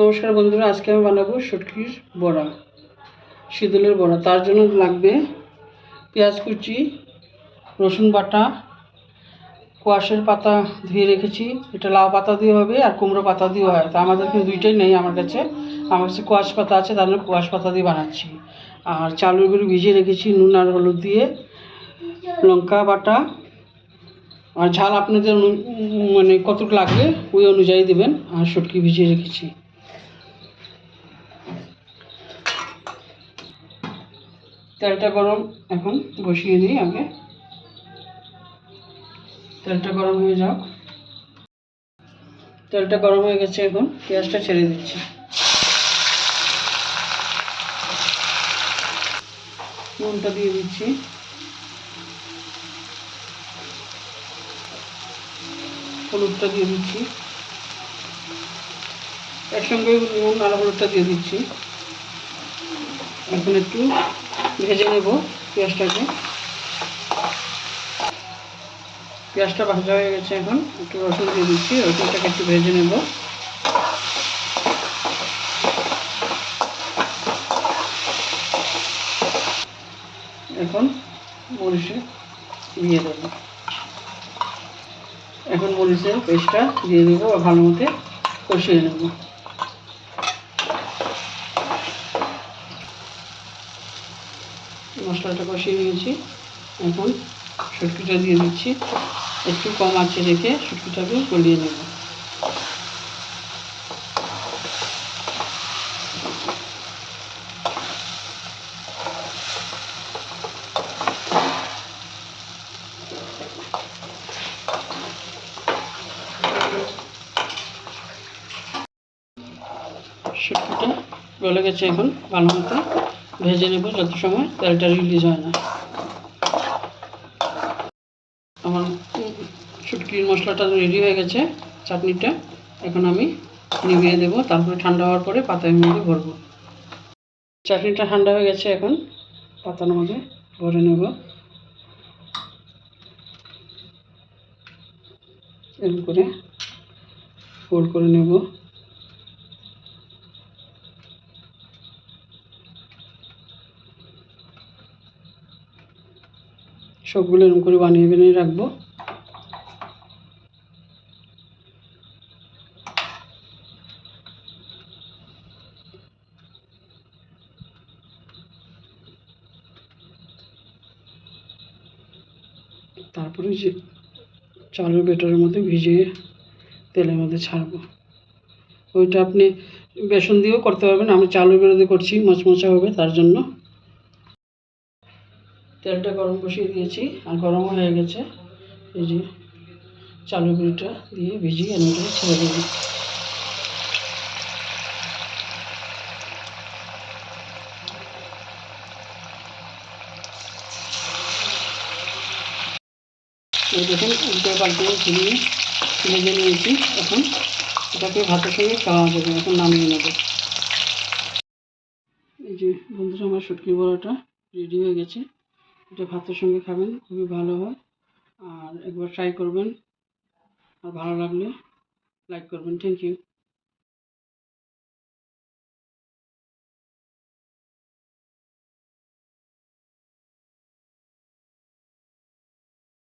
নমস্কার বন্ধুরা, আজকে আমি বানাবো শুটকির বড়া, শীতলের বড়া। তার জন্য লাগবে পেঁয়াজ কুচি, রসুন বাটা, কোয়াশের পাতা ধুয়ে রেখেছি। এটা লাউ পাতা দিয়ে হবে আর কুমড়ো পাতা দিয়েও হয়, তা আমাদের কিন্তু দুইটাই নেই আমার কাছে কোয়াশ পাতা আছে, তার জন্য কোয়াশ পাতা দিয়ে বানাচ্ছি। আর চালের গুঁড়ো ভিজিয়ে রেখেছি নুন আর হলুদ দিয়ে, লঙ্কা বাটা, আর ঝাল আপনাদের মানে কতটুকু লাগবে ওই অনুযায়ী দেবেন। আর শুটকি ভিজিয়ে রেখেছি। তেলটা গরম এখন বসিয়ে দিই। আগে তেলটা গরম হয়ে যাক। তেলটা গরম হয়ে গেছে, এখন পেঁয়াজটা ছেড়ে দিচ্ছি। নুনটা দিয়ে দিচ্ছি, হলুদটা দিয়ে দিচ্ছি, একসঙ্গে নুন আর হলুদটা দিয়ে দিচ্ছি। এখন একটু ভেজে নেব পেঁয়াজটাকে। পেঁয়াজটা ভাজা হয়ে গেছে, এখন একটু রসুন দিয়ে দিচ্ছি। রসুনটাকে একটু ভেজে নেব। এখন মরিচে দিয়ে দেব। এখন মরিচের পেস্টটা দিয়ে দেবো, ভালো মতো কষিয়ে নেব। মশলাটা কষিয়ে নিয়েছি, এখন শুটকিটা দিয়ে দিচ্ছি। একটু কম আঁচে রেখে শুটকিটাকে গলিয়ে নেব। শুটকিটা গলে গেছে, এখন ভালো মতো ভেজে নেব যত সময় তেলটা রিলিজ হয় না। আমার শুটকির মশলাটা রেডি হয়ে গেছে, চাটনিটা। এখন আমি নিভিয়ে দেবো, তারপরে ঠান্ডা হওয়ার পরে পাতার মধ্যে ভরবো। চাটনিটা ঠান্ডা হয়ে গেছে, এখন পাতার মধ্যে ভরে নেব। এরকম করে ফোল্ড করে নেব। সবগুলো এরকম করে বানিয়ে বানিয়ে রাখবো। তারপরে যে চালের ব্যাটারের মধ্যে ভিজিয়ে তেলের মধ্যে ছাড়বো। ওইটা আপনি বেসন দিয়েও করতে পারবেন, আমি চালের গুঁড়ো দিয়ে করছি, মচমচা হবে তার জন্য। তেলটা গরম বসিয়ে দিয়েছি আর গরম হয়ে গেছে। এই যে চালের গুঁড়োটা দিয়ে ভিজিয়ে এর মধ্যে ছেড়ে দেবো। এই দেখুন উল্টে পাল্টে ঘুরিয়ে ভেজে নিয়েছি। এখন এটাকে ভাতের সঙ্গে খাওয়া যাবে। এখন নামিয়ে নেব। এই যে বন্ধুরা, আমার শুটকি বড়াটা রেডি হয়ে গেছে। এটা ভাতের সঙ্গে খাবেন, খুবই ভালো হয়। আর একবার ট্রাই করবেন, আর ভালো লাগলে লাইক করবেন। Thank you.